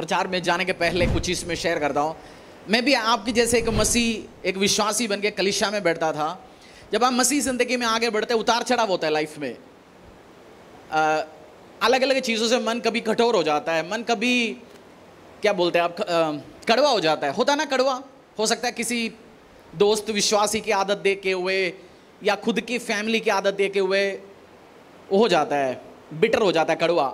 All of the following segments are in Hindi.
प्रचार में जाने के पहले कुछ इसमें शेयर करता हूँ। मैं भी आपकी जैसे एक मसीह, एक विश्वासी बन के कलीसिया में बैठता था। जब आप मसीह जिंदगी में आगे बढ़ते, उतार चढ़ाव होता है लाइफ में। अलग अलग चीज़ों से मन कभी कठोर हो जाता है, मन कभी क्या बोलते हैं आप, कड़वा हो जाता है। होता ना कड़वा, हो सकता है किसी दोस्त विश्वासी की आदत देख के हुए या खुद की फैमिली की आदत देख के हुए वो हो जाता है, बिटर हो जाता है, कड़वा।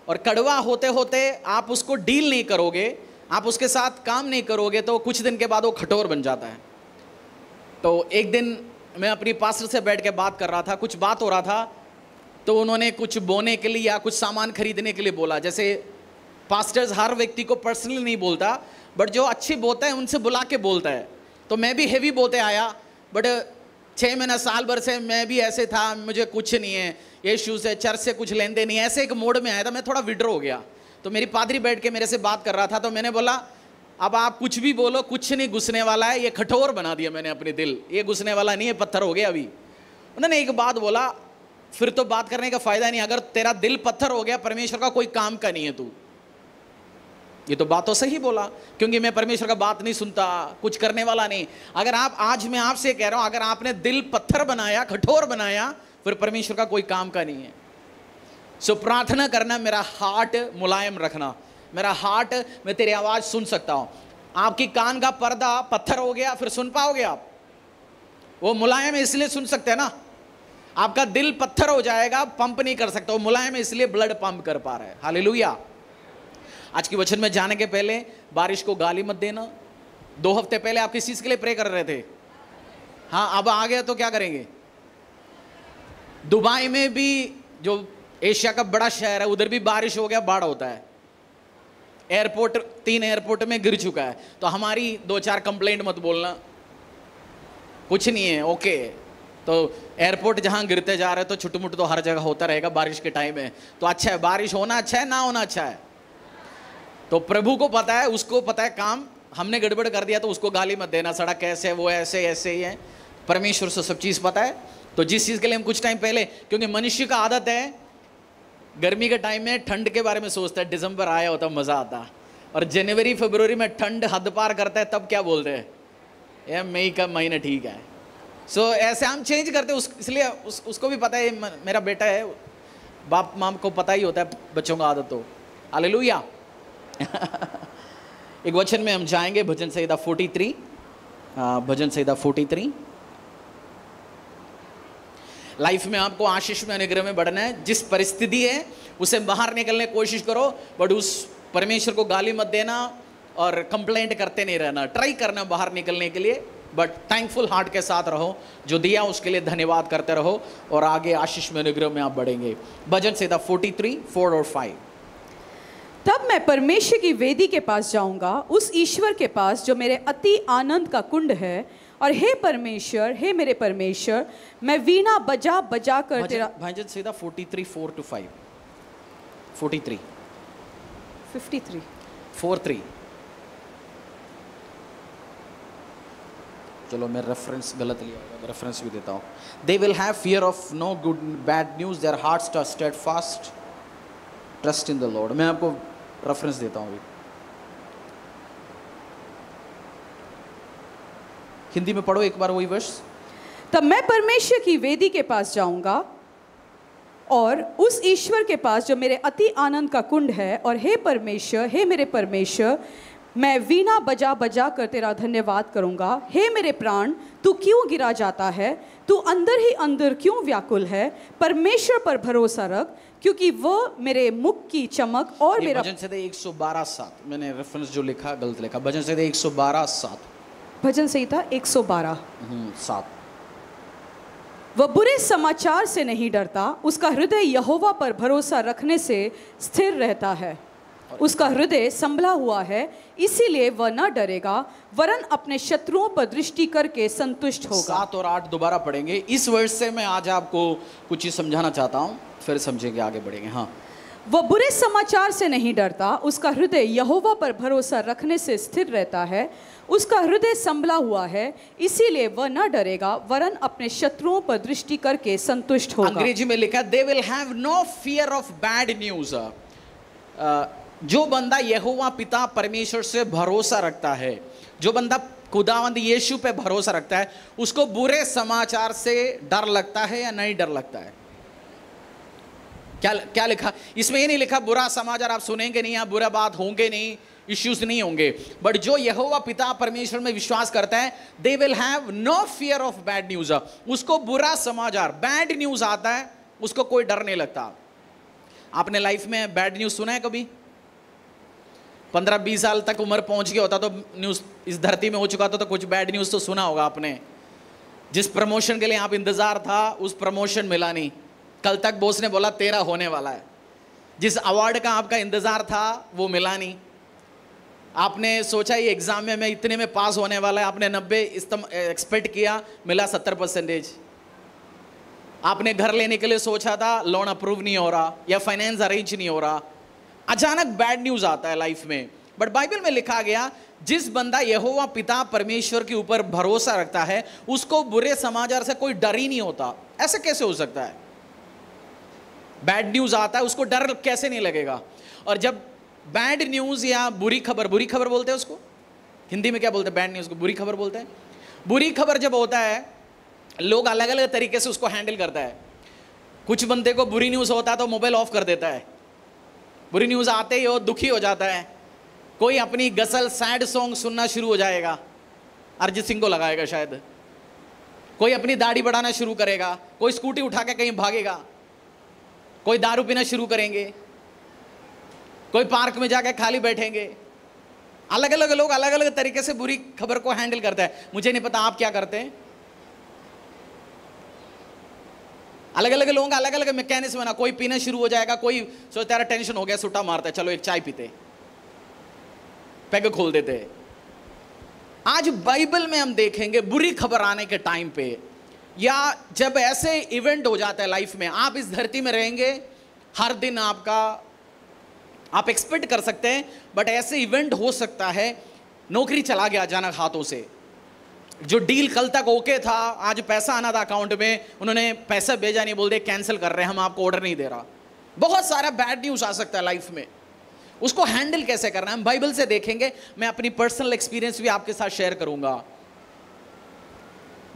और कड़वा होते होते आप उसको डील नहीं करोगे, आप उसके साथ काम नहीं करोगे, तो कुछ दिन के बाद वो कठोर बन जाता है। तो एक दिन मैं अपनी पास्टर से बैठ के बात कर रहा था, कुछ बात हो रहा था, तो उन्होंने कुछ बोने के लिए या कुछ सामान खरीदने के लिए बोला। जैसे पास्टर्स हर व्यक्ति को पर्सनली नहीं बोलता, बट जो अच्छी बोलता है उनसे बुला के बोलता है। तो मैं भी हेवी बोलते आया, बट 6 महीना साल भर से मैं भी ऐसे था, मुझे कुछ नहीं है, यीशु से चर्च से कुछ लेन देन नहीं, ऐसे एक मोड में आया था। मैं थोड़ा विड्रॉ हो गया। तो मेरी पादरी बैठ के मेरे से बात कर रहा था, तो मैंने बोला अब आप कुछ भी बोलो, कुछ नहीं घुसने वाला है। ये कठोर बना दिया मैंने अपने दिल, ये घुसने वाला नहीं है, पत्थर हो गया अभी। उन्होंने एक बात बोला, फिर तो बात करने का फायदा नहीं, अगर तेरा दिल पत्थर हो गया, परमेश्वर का कोई काम का नहीं है तू। ये तो बात तो सही बोला, क्योंकि मैं परमेश्वर का बात नहीं सुनता, कुछ करने वाला नहीं। अगर आप, आज मैं आपसे कह रहा हूं, अगर आपने दिल पत्थर बनाया, कठोर बनाया, फिर परमेश्वर का कोई काम का नहीं है। सो प्रार्थना करना, मेरा हार्ट मुलायम रखना, मेरा हार्ट, मैं तेरी आवाज सुन सकता हूं। आपकी कान का पर्दा पत्थर हो गया, फिर सुन पाओगे आप? वो मुलायम है इसलिए सुन सकते हैं ना। आपका दिल पत्थर हो जाएगा, पंप नहीं कर सकता, वो मुलायम है इसलिए ब्लड पंप कर पा रहा है। हालेलुया। आज की वचन में जाने के पहले बारिश को गाली मत देना। 2 हफ्ते पहले आप किस चीज के लिए प्रे कर रहे थे? हाँ, अब आ गया तो क्या करेंगे? दुबई में भी, जो एशिया का बड़ा शहर है, उधर भी बारिश हो गया, बाढ़ होता है। एयरपोर्ट, 3 एयरपोर्ट में गिर चुका है। तो हमारी 2-4 कंप्लेंट मत बोलना, कुछ नहीं है, ओके। तो एयरपोर्ट जहां गिरते जा रहे हैं, तो छुटमुट तो हर जगह होता रहेगा, बारिश के टाइम है तो अच्छा है। बारिश होना अच्छा है, ना होना अच्छा है। तो प्रभु को पता है, उसको पता है काम, हमने गड़बड़ कर दिया तो उसको गाली मत देना, सड़क कैसे, वो ऐसे ऐसे ही है। परमेश्वर से सब चीज़ पता है। तो जिस चीज़ के लिए हम कुछ टाइम पहले, क्योंकि मनुष्य का आदत है गर्मी के टाइम में ठंड के बारे में सोचता है, दिसंबर आया होता मज़ा आता, और जनवरी फरवरी में ठंड हद पार करता है, तब क्या बोलते हैं, ये मई का महीना ठीक है। सो ऐसे हम चेंज करते हैं, इसलिए उसको भी पता है, मेरा बेटा है, बाप माम को पता ही होता है बच्चों का आदत। तो हालेलुया। एक वचन में हम जाएंगे, भजन संहिता 43, भजन संहिता 43। लाइफ में आपको आशीष में, अनुग्रह में बढ़ना है। जिस परिस्थिति है उसे बाहर निकलने की कोशिश करो, बट उस परमेश्वर को गाली मत देना और कंप्लेंट करते नहीं रहना। ट्राई करना बाहर निकलने के लिए, बट थैंकफुल हार्ट के साथ रहो, जो दिया उसके लिए धन्यवाद करते रहो, और आगे आशीष में, अनुग्रह में आप बढ़ेंगे। भजन संहिता 43, 4 और 5। तब मैं परमेश्वर की वेदी के पास जाऊंगा, उस ईश्वर के पास जो मेरे अति आनंद का कुंड है, और हे परमेश्वर, हे मेरे परमेश्वर, मैं वीणा बजा बजा कर तेरा। भजन संहिता 43, 4 to 5। 43, 53, 4-3। चलो मैं रेफरेंस गलत लिया होगा, रेफरेंस भी देता हूँ। They will have fear of no good bad news, their hearts are steadfast, trust in the Lord. मैं आपको रेफरेंस देता हूँ अभी, हिंदी में पढ़ो एक बार वही वर्ष। तब मैं परमेश्वर की वेदी के पास जाऊंगा और उस ईश्वर के पास जो मेरे अति आनंद का कुंड है, और हे परमेश्वर, हे मेरे परमेश्वर, मैं वीणा बजा बजा कर तेरा धन्यवाद करूंगा। हे मेरे प्राण, तू क्यों गिरा जाता है? तू अंदर ही अंदर क्यों व्याकुल है? परमेश्वर पर भरोसा रख, क्योंकि वह मेरे मुख की चमक और मेरा। भजन संहिता 112:7, मैंने रेफरेंस जो लिखा गलत लिखा। भजन संहिता 112:7, भजन संहिता 112:7। वह बुरे समाचार से नहीं डरता, उसका हृदय यहोवा पर भरोसा रखने से स्थिर रहता है। उसका हृदय संभला हुआ है, इसीलिए वह न डरेगा, वरन अपने शत्रुओं पर दृष्टि करके संतुष्ट होगा। 7 और 8 दोबारा पढ़ेंगे। इस वर्ष से मैं आज आपको कुछ चीज समझाना चाहता हूँ, फिर समझेंगे, आगे बढ़ेंगे। हाँ, वह बुरे समाचार से नहीं डरता, उसका हृदय यहोवा पर भरोसा रखने से स्थिर रहता है। उसका हृदय संभला हुआ है, इसीलिए वह न डरेगा, वरन अपने शत्रुओं पर दृष्टि करके संतुष्ट होगा। अंग्रेजी में लिखा, they will have no fear of bad news. जो बंदा यहोवा पिता परमेश्वर से भरोसा रखता है, जो बंदा खुदावंद यीशु पे भरोसा रखता है, उसको बुरे समाचार से डर लगता है या नहीं डर लगता है? क्या क्या लिखा इसमें? ये नहीं लिखा बुरा समाचार आप सुनेंगे नहीं, या बुरा बात होंगे नहीं, इश्यूज नहीं होंगे। बट जो यहोवा पिता परमेश्वर में विश्वास करता है, they will have no fear of bad news. उसको बुरा समाचार, बैड न्यूज आता है, उसको कोई डर नहीं लगता। आपने लाइफ में बैड न्यूज सुना है कभी? 15-20 साल तक उम्र पहुंच गया होता तो न्यूज इस धरती में हो चुका था, तो कुछ बैड न्यूज तो सुना होगा आपने। जिस प्रमोशन के लिए आप इंतजार था, उस प्रमोशन मिला नहीं। कल तक बॉस ने बोला तेरा होने वाला है। जिस अवार्ड का आपका इंतजार था, वो मिला नहीं। आपने सोचा ये एग्जाम में मैं इतने में पास होने वाला है, आपने 90 एक्सपेक्ट किया, मिला 70%। आपने घर लेने के लिए सोचा था, लोन अप्रूव नहीं हो रहा या फाइनेंस अरेंज नहीं हो रहा। अचानक बैड न्यूज आता है लाइफ में। बट बाइबल में लिखा गया, जिस बंदा यहोवा पिता परमेश्वर के ऊपर भरोसा रखता है, उसको बुरे समाचार से कोई डर ही नहीं होता। ऐसे कैसे हो सकता है? बैड न्यूज आता है, उसको डर कैसे नहीं लगेगा? और जब बैड न्यूज या बुरी खबर बोलते हैं उसको, हिंदी में क्या बोलते हैं? बैड न्यूज को बुरी खबर बोलते हैं। बुरी खबर जब होता है, लोग अलग अलग तरीके से उसको हैंडल करता है। कुछ बंदे को बुरी न्यूज होता है तो मोबाइल ऑफ कर देता है, बुरी न्यूज आते ही वो दुखी हो जाता है। कोई अपनी गजल सैड सॉन्ग सुनना शुरू हो जाएगा, अरिजीत सिंह को लगाएगा शायद। कोई अपनी दाढ़ी बढ़ाना शुरू करेगा, कोई स्कूटी उठा के कहीं भागेगा, कोई दारू पीना शुरू करेंगे, कोई पार्क में जाके खाली बैठेंगे। अलग अलग लोग अलग अलग तरीके से बुरी खबर को हैंडल करते हैं। मुझे नहीं पता आप क्या करते हैं। अलग अलग लोगों का अलग अलग मैकेनिज्म है ना। कोई पीना शुरू हो जाएगा, कोई सोचता है यार टेंशन हो गया, सुट्टा मारता है, चलो एक चाय पीते, पैग खोल देते। आज बाइबल में हम देखेंगे बुरी खबर आने के टाइम पे, या जब ऐसे इवेंट हो जाता है लाइफ में, आप इस धरती में रहेंगे हर दिन, आप एक्सपेक्ट कर सकते हैं, बट ऐसे इवेंट हो सकता है नौकरी चला गया अचानक हाथों से। जो डील कल तक ओके था, आज पैसा आना था अकाउंट में, उन्होंने पैसा भेजा नहीं, बोल दे कैंसिल कर रहे हैं, हम आपको ऑर्डर नहीं दे रहा। बहुत सारा बैड न्यूज आ सकता है लाइफ में। उसको हैंडल कैसे करना है हम बाइबल से देखेंगे। मैं अपनी पर्सनल एक्सपीरियंस भी आपके साथ शेयर करूंगा।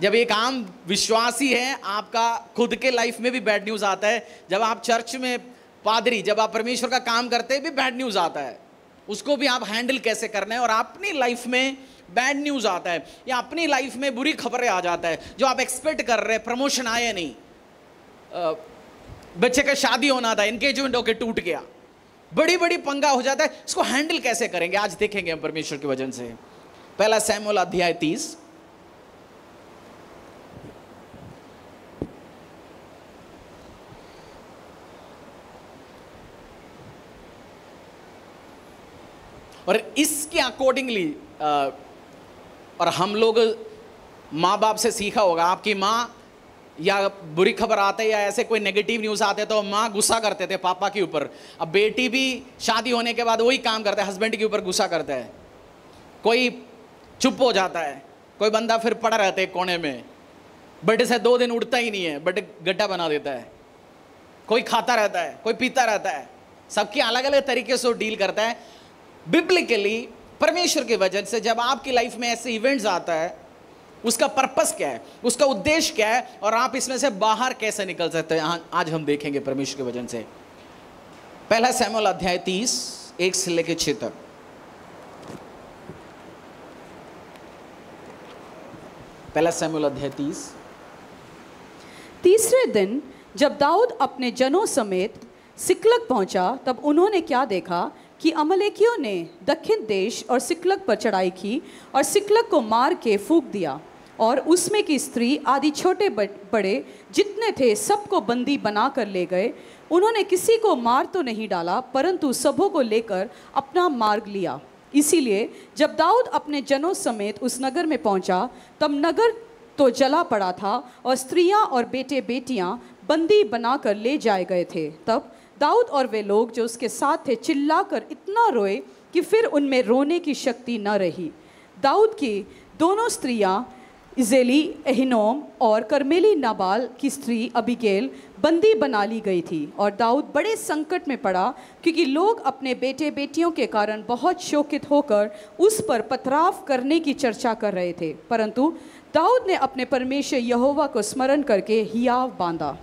जब एक आम विश्वासी है, आपका खुद के लाइफ में भी बैड न्यूज आता है। जब आप चर्च में पादरी, जब आप परमेश्वर का काम करते हैं, भी बैड न्यूज आता है। उसको भी आप हैंडल कैसे करना है। और अपनी लाइफ में बैड न्यूज आता है या अपनी लाइफ में बुरी खबरें आ जाता है, जो आप एक्सपेक्ट कर रहे हैं, प्रमोशन आया नहीं, बच्चे का शादी होना था, एंगेजमेंट होकर टूट गया, बड़ी बड़ी पंगा हो जाता है। इसको हैंडल कैसे करेंगे आज देखेंगे हम परमेश्वर के वचन से। पहला शमूएल अध्याय 30 और इसके अकॉर्डिंगली, और हम लोग माँ बाप से सीखा होगा, आपकी माँ या बुरी खबर आते या ऐसे कोई नेगेटिव न्यूज़ आते तो माँ गुस्सा करते थे पापा के ऊपर। अब बेटी भी शादी होने के बाद वही काम करता है, हस्बैंड के ऊपर गुस्सा करता है। कोई चुप हो जाता है, कोई बंदा फिर पड़ा रहता है कोने में, बट से 2 दिन उठता ही नहीं है, बट गड्ढा बना देता है। कोई खाता रहता है, कोई पीता रहता है, सबकी अलग अलग तरीके से डील करता है। बिब्लिकली परमेश्वर के वजह से जब आपकी लाइफ में ऐसे इवेंट्स आता है, उसका पर्पस क्या है, उसका उद्देश्य क्या है, और आप इसमें से बाहर कैसे निकल सकते हैं, आज हम देखेंगे परमेश्वर के वचन से। पहला शमूएल अध्याय 30 1 से लेकर 6 तक। पहला शमूएल अध्याय 30। तीसरे दिन जब दाऊद अपने जनों समेत सिकलग पहुंचा, तब उन्होंने क्या देखा कि अमलेकियों ने दक्षिण देश और सिकलग पर चढ़ाई की और सिकलग को मार के फूंक दिया, और उसमें की स्त्री आदि छोटे बड़े जितने थे सबको बंदी बना कर ले गए। उन्होंने किसी को मार तो नहीं डाला, परंतु सबों को लेकर अपना मार्ग लिया। इसीलिए जब दाऊद अपने जनों समेत उस नगर में पहुंचा, तब नगर तो जला पड़ा था और स्त्रियां और बेटे बेटियां बंदी बनाकर ले जाए गए थे। तब दाऊद और वे लोग जो उसके साथ थे चिल्लाकर इतना रोए कि फिर उनमें रोने की शक्ति न रही। दाऊद की दोनों स्त्रियां इजेली, एहिनोम और कर्मेली नाबाल की स्त्री अबीगैल बंदी बना ली गई थी। और दाऊद बड़े संकट में पड़ा क्योंकि लोग अपने बेटे बेटियों के कारण बहुत शोकित होकर उस पर पथराव करने की चर्चा कर रहे थे। परंतु दाऊद ने अपने परमेश्वर यहोवा को स्मरण करके हियाव बांधा।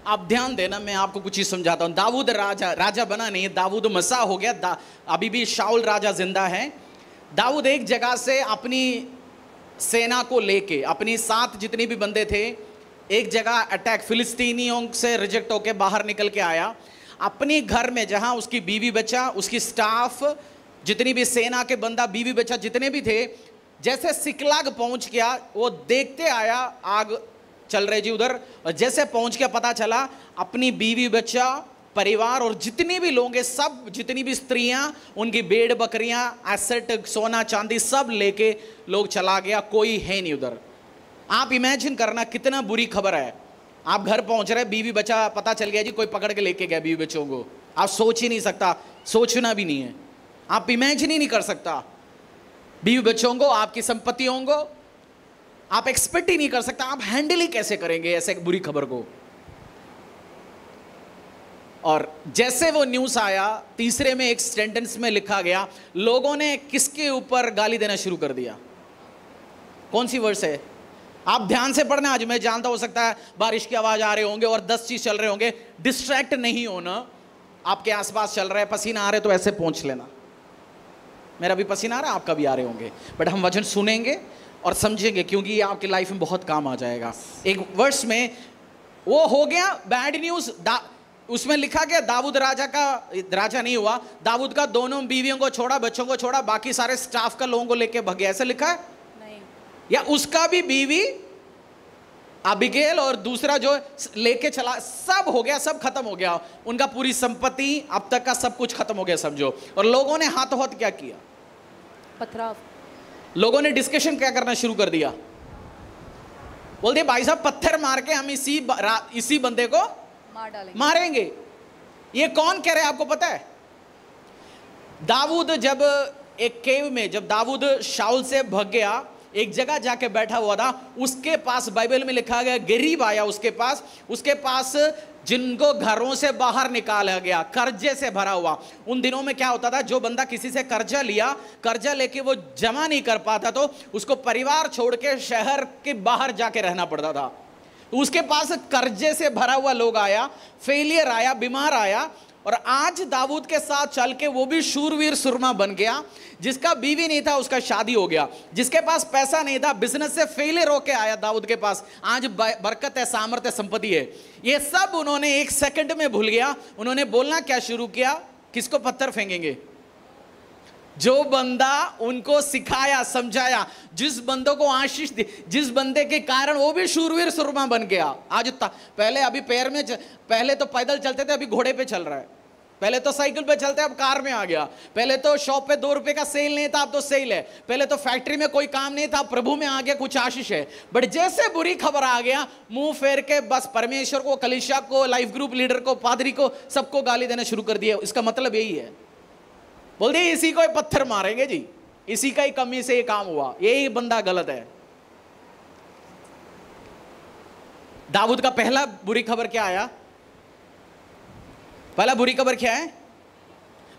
आप ध्यान देना, मैं आपको कुछ चीज समझाता हूं। दाऊद राजा बना नहीं, दाऊद मसा हो गया। अभी भी शाऊल राजा जिंदा है। दाऊद एक जगह से अपनी सेना को लेके, अपनी 7 जितने भी बंदे थे, एक जगह अटैक फिलिस्तीनियों से रिजेक्ट होके बाहर निकल के आया। अपने घर में जहां उसकी बीवी बच्चा, उसकी स्टाफ, जितनी भी सेना के बंदा, बीवी बच्चा जितने भी थे, जैसे सिकलाग पहुंच गया, वो देखते आया आग चल रही जी उधर, और जैसे पहुंच गया पता चला अपनी बीवी बच्चा, परिवार और जितने भी लोग हैं सब, जितनी भी स्त्रियां, उनकी भेड़ बकरियां, एसेट, सोना चांदी सब लेके लोग चला गया, कोई है नहीं उधर। आप इमेजिन करना कितना बुरी खबर है। आप घर पहुंच रहे, बीवी बच्चा पता चल गया जी, कोई पकड़ के लेके गया बीवी बच्चों को। आप सोच ही नहीं सकता, सोचना भी नहीं है, आप इमेजिन ही नहीं कर सकता। बीवी बच्चों को, आपकी संपत्तियों को आप एक्सपेक्ट ही नहीं कर सकता। आप हैंडल ही कैसे करेंगे ऐसे बुरी खबर को। और जैसे वो न्यूज़ आया, तीसरे में एक सेंटेंस में लिखा गया, लोगों ने किसके ऊपर गाली देना शुरू कर दिया। कौन सी वर्स है? आप ध्यान से पढ़ना। आज मैं जानता, हो सकता है बारिश की आवाज आ रहे होंगे और 10 चीज चल रहे होंगे, डिस्ट्रैक्ट नहीं होना। आपके आसपास चल रहा है, पसीना आ रहे तो ऐसे पहुंच लेना। मेरा भी पसीना आ रहा है, आपका भी आ रहे होंगे, बट हम वचन सुनेंगे और समझेंगे, क्योंकि ये आपकी लाइफ में बहुत काम आ जाएगा। एक वर्ष में वो हो गया बैड न्यूज। उसमें लिखा गया दाऊद राजा नहीं हुआ, दाऊद का दोनों बीवियों को छोड़ा, बच्चों को छोड़ा, बाकी सारे स्टाफ का लोगों को लेके भाग गया, ऐसा लिखा है नहीं? या उसका भी बीवी अबीगैल और दूसरा जो लेके चला, सब हो गया, सब खत्म हो गया, उनका पूरी संपत्ति अब तक का सब कुछ खत्म हो गया समझो। और लोगों ने हाथों हाथ क्या किया? पथराव। लोगों ने डिस्कशन क्या करना शुरू कर दिया, बोलते भाई साहब पत्थर मार के हम इसी बंदे को मारेंगे। ये कौन कह रहे हैं आपको पता है? दाऊद जब एक केव में, जब दाऊद शाऊल से भाग गया, एक जगह जाके बैठा हुआ था, उसके पास बाइबल में लिखा गया गरीब आया उसके पास जिनको घरों से बाहर निकाला गया, कर्जे से भरा हुआ। उन दिनों में क्या होता था, जो बंदा किसी से कर्जा लेके वो जमा नहीं कर पाता तो उसको परिवार छोड़ के शहर के बाहर जाके रहना पड़ता था। तो उसके पास कर्जे से भरा हुआ लोग आया, फेलियर आया, बीमार आया, और आज दाऊद के साथ चल के वो भी शूरवीर सुरमा बन गया। जिसका बीवी नहीं था उसका शादी हो गया, जिसके पास पैसा नहीं था, बिजनेस से फेलियर होके आया दाऊद के पास, आज बरकत है, सामर्थ्य, संपत्ति है। ये सब उन्होंने 1 सेकंड में भूल गया। उन्होंने बोलना क्या शुरू किया? किसको पत्थर फेंकेंगे? जो बंदा उनको सिखाया, समझाया, जिस बंदों को आशीष दी, जिस बंदे के कारण वो भी शूरवीर सुरमा बन गया। आज पहले अभी पैर में, पहले तो पैदल चलते थे, अभी घोड़े पे चल रहा है। पहले तो साइकिल पे चलते, अब कार में आ गया। पहले तो शॉप पे 2 रुपए का सेल नहीं था, अब तो सेल है। पहले तो फैक्ट्री में कोई काम नहीं था, प्रभु में आ गया, कुछ आशीष है। बट जैसे बुरी खबर आ गया, मुंह फेर के बस परमेश्वर को, कलीसिया को, लाइफ ग्रुप लीडर को, पादरी को, सबको गाली देना शुरू कर दिया। इसका मतलब यही है, बोल दिए इसी को पत्थर मारेंगे जी, इसी का ही कमी से ये काम हुआ, यही बंदा गलत है। दाऊद का पहला बुरी खबर क्या आया? पहला बुरी खबर क्या है?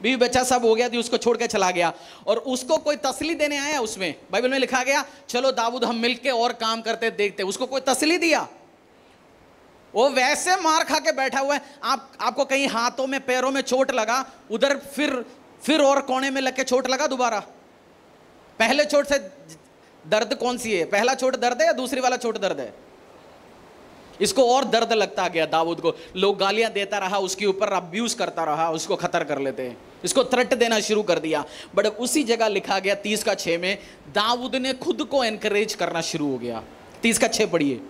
बीवी बच्चा सब हो गया थी, उसको छोड़ के चला गया। और उसको कोई तसल्ली देने आया? उसमें बाइबल में लिखा गया चलो दाऊद हम मिलके और काम करते देखते। उसको कोई तसल्ली दिया? वो वैसे मार खा के बैठा हुआ है। आपको कहीं हाथों में पैरों में चोट लगा, उधर फिर और कोने में लग के चोट लगा दोबारा। पहले चोट से दर्द कौन सी है? पहला चोट दर्द है या दूसरी वाला चोट दर्द है? इसको और दर्द लगता गया दाऊद को। लोग गालियां देता रहा, उसके ऊपर अब्यूज करता रहा, उसको खतर कर लेते हैं, इसको थ्रेट देना शुरू कर दिया। बट उसी जगह लिखा गया 30:6 में, दाऊद ने खुद को एनकरेज करना शुरू हो गया। 30:6 पढ़िए।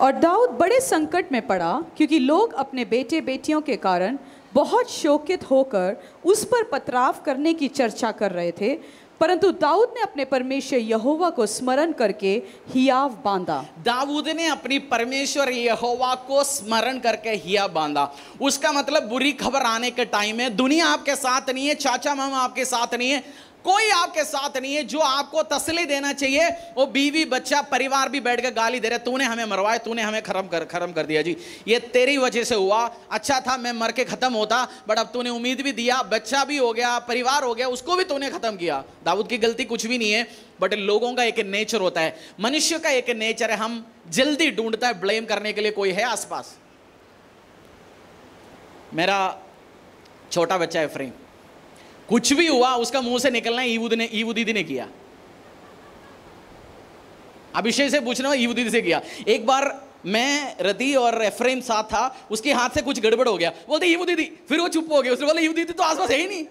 और दाऊद बड़े संकट में पड़ा क्योंकि लोग अपने बेटे बेटियों के कारण बहुत शोकित होकर उस पर पथराव करने की चर्चा कर रहे थे। परंतु दाऊद ने अपने परमेश्वर यहोवा को स्मरण करके हियाव बांधा। दाऊद ने अपनी परमेश्वर यहोवा को स्मरण करके हियाव बांधा। उसका मतलब बुरी खबर आने के टाइम में दुनिया आपके साथ नहीं है, चाचा मामा आपके साथ नहीं है, कोई आपके साथ नहीं है। जो आपको तसल्ली देना चाहिए वो बीवी बच्चा परिवार भी बैठ के गाली दे रहे, तूने हमें मरवाया, तूने हमें खत्म कर दिया जी, ये तेरी वजह से हुआ, अच्छा था मैं मर के खत्म होता, बट अब तूने उम्मीद भी दिया, बच्चा भी हो गया, परिवार हो गया, उसको भी तूने खत्म किया। दाऊद की गलती कुछ भी नहीं है, बट लोगों का एक नेचर होता है, मनुष्य का एक नेचर है, हम जल्दी ढूंढता है ब्लेम करने के लिए कोई है आसपास। मेरा छोटा बच्चा है फ्रेम, कुछ भी हुआ उसका मुंह से निकलना ईवू दीदी ने किया। अभिषेक से पूछना, ईवू दीदी से किया। एक बार मैं रति और एफ्रेम साथ था, उसके हाथ से कुछ गड़बड़ हो गया, बोलते ईवू दीदी, फिर वो चुप हो गया। उसने बोला ईवू दीदी तो आसपास है ही नहीं।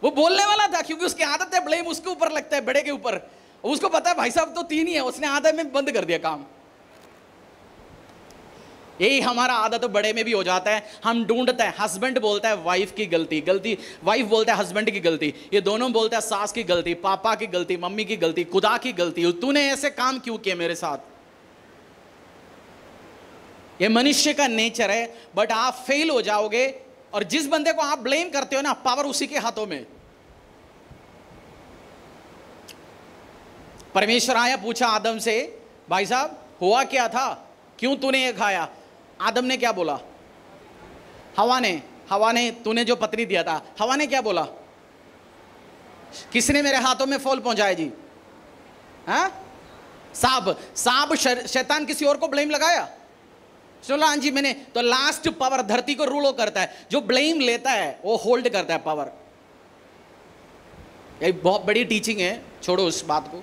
वो बोलने वाला था क्योंकि उसकी आदत है, ब्लेम उसके ऊपर लगता है, बड़े के ऊपर। उसको पता है भाई साहब तो 3 ही है, उसने आधे में बंद कर दिया काम। यही हमारा आदत बड़े में भी हो जाता है, हम ढूंढते हैं। हस्बैंड बोलता है वाइफ की गलती, वाइफ बोलता है हस्बैंड की गलती, ये दोनों बोलता है सास की गलती, पापा की गलती, मम्मी की गलती, खुदा की गलती, तूने ऐसे काम क्यों किए मेरे साथ। ये मनुष्य का नेचर है, बट आप फेल हो जाओगे। और जिस बंदे को आप ब्लेम करते हो ना, पावर उसी के हाथों में। परमेश्वर आया, पूछा आदम से, भाई साहब हुआ क्या था, क्यों तूने ये खाया। आदम ने क्या बोला, हवा ने तूने जो पत्नी दिया था, हवा ने क्या बोला, किसने मेरे हाथों में फल पहुंचाया जी, हाँ सांप शैतान किसी और को ब्लेम लगाया। चलो हाँ जी मैंने, तो लास्ट पावर धरती को रूल करता है, जो ब्लेम लेता है वो होल्ड करता है पावर। ये बहुत बड़ी टीचिंग है, छोड़ो उस बात को।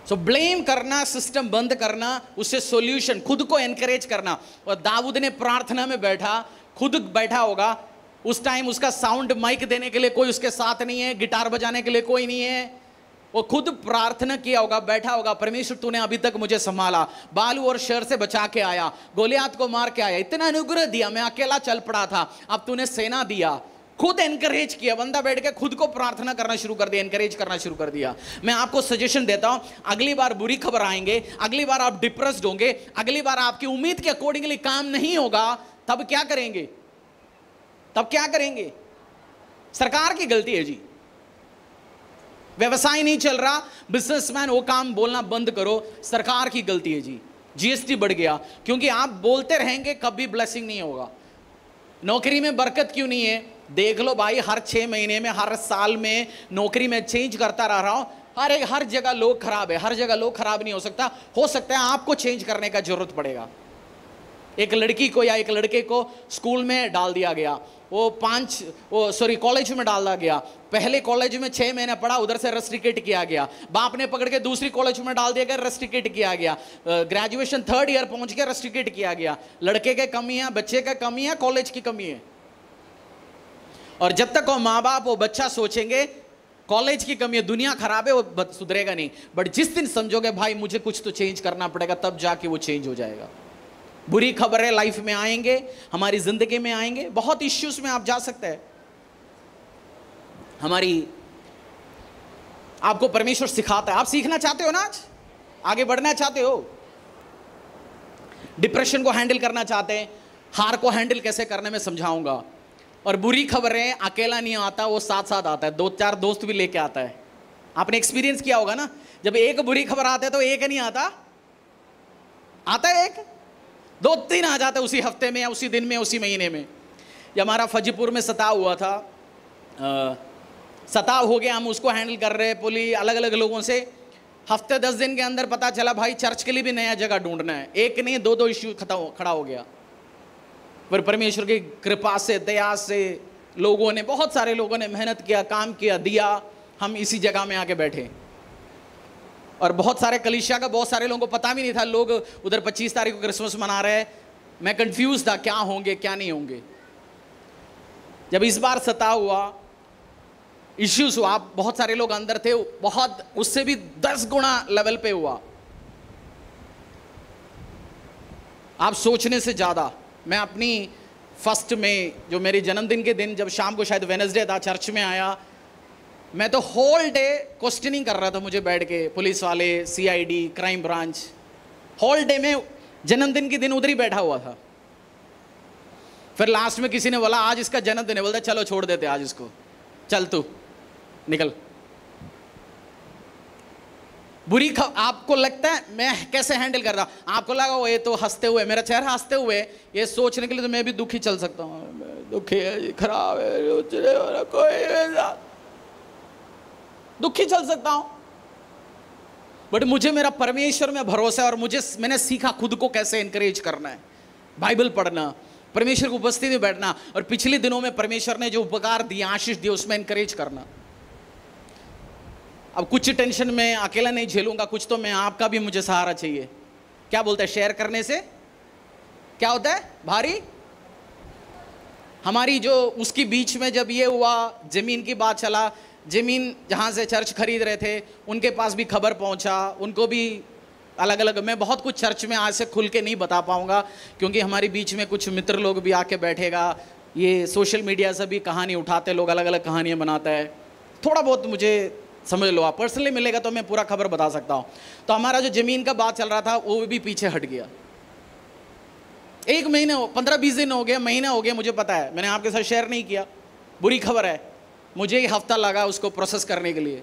सो ब्लेम करना, सिस्टम बंद करना, उससे सॉल्यूशन, खुद को एनकरेज करना। और दाऊद ने प्रार्थना में बैठा, खुद बैठा होगा उस टाइम, उसका साउंड माइक देने के लिए कोई उसके साथ नहीं है, गिटार बजाने के लिए कोई नहीं है, वो खुद प्रार्थना किया होगा, बैठा होगा, परमेश्वर तूने अभी तक मुझे संभाला, बालू और शर से बचा के आया, गोलियात को मार के आया, इतना अनुग्रह दिया, मैं अकेला चल पड़ा था, अब तूने सेना दिया। खुद एनकरेज किया, बंदा बैठ के खुद को प्रार्थना करना शुरू कर दिया, एनकरेज करना शुरू कर दिया। मैं आपको सजेशन देता हूं, अगली बार बुरी खबर आएंगे, अगली बार आप डिप्रेस्ड होंगे, अगली बार आपकी उम्मीद के अकॉर्डिंगली काम नहीं होगा, तब क्या करेंगे, तब क्या करेंगे। सरकार की गलती है जी, व्यवसाय नहीं चल रहा, बिजनेसमैन वो काम बोलना बंद करो, सरकार की गलती है जी। जीएसटी बढ़ गया, क्योंकि आप बोलते रहेंगे कभी ब्लेसिंग नहीं होगा। नौकरी में बरकत क्यों नहीं है, देख लो भाई, हर 6 महीने में, हर साल में नौकरी में चेंज करता रह रहा हूं, हर जगह लोग खराब है, हर जगह लोग खराब नहीं हो सकता है आपको चेंज करने का जरूरत पड़ेगा। एक लड़की को या एक लड़के को स्कूल में डाल दिया गया, कॉलेज में डाला गया, पहले कॉलेज में 6 महीने पढ़ा, उधर से रस्टिकेट किया गया, बाप ने पकड़ के दूसरी कॉलेज में डाल दिया गया, रस्टिकेट किया गया, ग्रेजुएशन 3rd ईयर पहुंच गया, रस्टिकेट किया गया। लड़के के कमी है, बच्चे का कमी है, कॉलेज की कमी है। और जब तक वो माँ बाप वो बच्चा सोचेंगे कॉलेज की कमी है, दुनिया खराब है, वो सुधरेगा नहीं। बट जिस दिन समझोगे भाई मुझे कुछ तो चेंज करना पड़ेगा, तब जाके वो चेंज हो जाएगा। बुरी खबरें लाइफ में आएंगे, हमारी जिंदगी में आएंगे, बहुत इश्यूज में आप जा सकते हैं। आपको परमेश्वर सिखाता है, आप सीखना चाहते हो ना, आज आगे बढ़ना चाहते हो, डिप्रेशन को हैंडल करना चाहते हैं, हार को हैंडल कैसे करने में समझाऊंगा। और बुरी खबरें अकेला नहीं आता, वो साथ साथ आता है, 2-4 दोस्त भी लेके आता है। आपने एक्सपीरियंस किया होगा ना, जब एक बुरी खबर आती है तो एक नहीं आता, आता है एक, 2-3 आ जाते उसी हफ्ते में या उसी दिन में, उसी महीने में। जब हमारा फजीपुर में सताव हुआ था, सताव हो गया, हम उसको हैंडल कर रहे, पुलिस अलग अलग लोगों से, हफ्ते 10 दिन के अंदर पता चला भाई चर्च के लिए भी नया जगह ढूंढना है, एक नहीं 2-2 इश्यू खड़ा हो गया। पर परमेश्वर की कृपा से, दया से, लोगों ने, बहुत सारे लोगों ने मेहनत किया, काम किया, दिया, हम इसी जगह में आके बैठे। और बहुत सारे कलीसिया का बहुत सारे लोगों को पता भी नहीं था, लोग उधर 25 तारीख को क्रिसमस मना रहे हैं, मैं कंफ्यूज था क्या होंगे क्या नहीं होंगे। जब इस बार सताव हुआ, इश्यूज हुआ, बहुत सारे लोग अंदर थे, बहुत उससे भी 10 गुना लेवल पे हुआ, आप सोचने से ज़्यादा। मैं अपनी फर्स्ट में, जो मेरे जन्मदिन के दिन, जब शाम को शायद वेडनेसडे था, चर्च में आया, मैं तो होल डे क्वेश्चनिंग कर रहा था, मुझे बैठ के पुलिस वाले, CID, crime branch, whole day में जन्मदिन के दिन उधर ही बैठा हुआ था। फिर लास्ट में किसी ने बोला आज इसका जन्मदिन है, बोलता चलो छोड़ देते आज इसको, चल तू निकल। आपको लगता है मैं कैसे हैंडल कर रहा हूं, आपको लगा वो ये तो हंसते हुए, मेरा चेहरा हंसते हुए, ये सोचने के लिए तो मैं भी दुखी चल सकता हूँ, दुखी है, खराब है, कोई दुखी चल सकता हूं। बट मुझे मेरा परमेश्वर में भरोसा है और मैंने सीखा खुद को कैसे एनकरेज करना है। बाइबल पढ़ना, परमेश्वर की उपस्थिति में बैठना, और पिछले दिनों में परमेश्वर ने जो उपकार दिया, आशीष दिया, उसमें एनकरेज करना। अब कुछ टेंशन में अकेला नहीं झेलूंगा, कुछ तो मैं आपका भी मुझे सहारा चाहिए। क्या बोलते हैं, शेयर करने से क्या होता है भारी। हमारी जो उसकी बीच में जब ये हुआ, जमीन की बात चला, जमीन जहाँ से चर्च खरीद रहे थे उनके पास भी खबर पहुँचा, उनको भी अलग अलग, मैं बहुत कुछ चर्च में आज से खुल के नहीं बता पाऊँगा क्योंकि हमारी बीच में कुछ मित्र लोग भी आके बैठेगा, ये सोशल मीडिया से भी कहानी उठाते लोग, अलग अलग कहानियाँ बनाता है। थोड़ा बहुत मुझे समझ लो, आप पर्सनली मिलेगा तो मैं पूरा खबर बता सकता हूँ। तो हमारा जो ज़मीन का बात चल रहा था वो भी पीछे हट गया। 1 महीने 15-20 दिन हो गए, महीना हो गया, मुझे पता है, मैंने आपके साथ शेयर नहीं किया, बुरी खबर है। मुझे 1 हफ्ता लगा उसको प्रोसेस करने के लिए।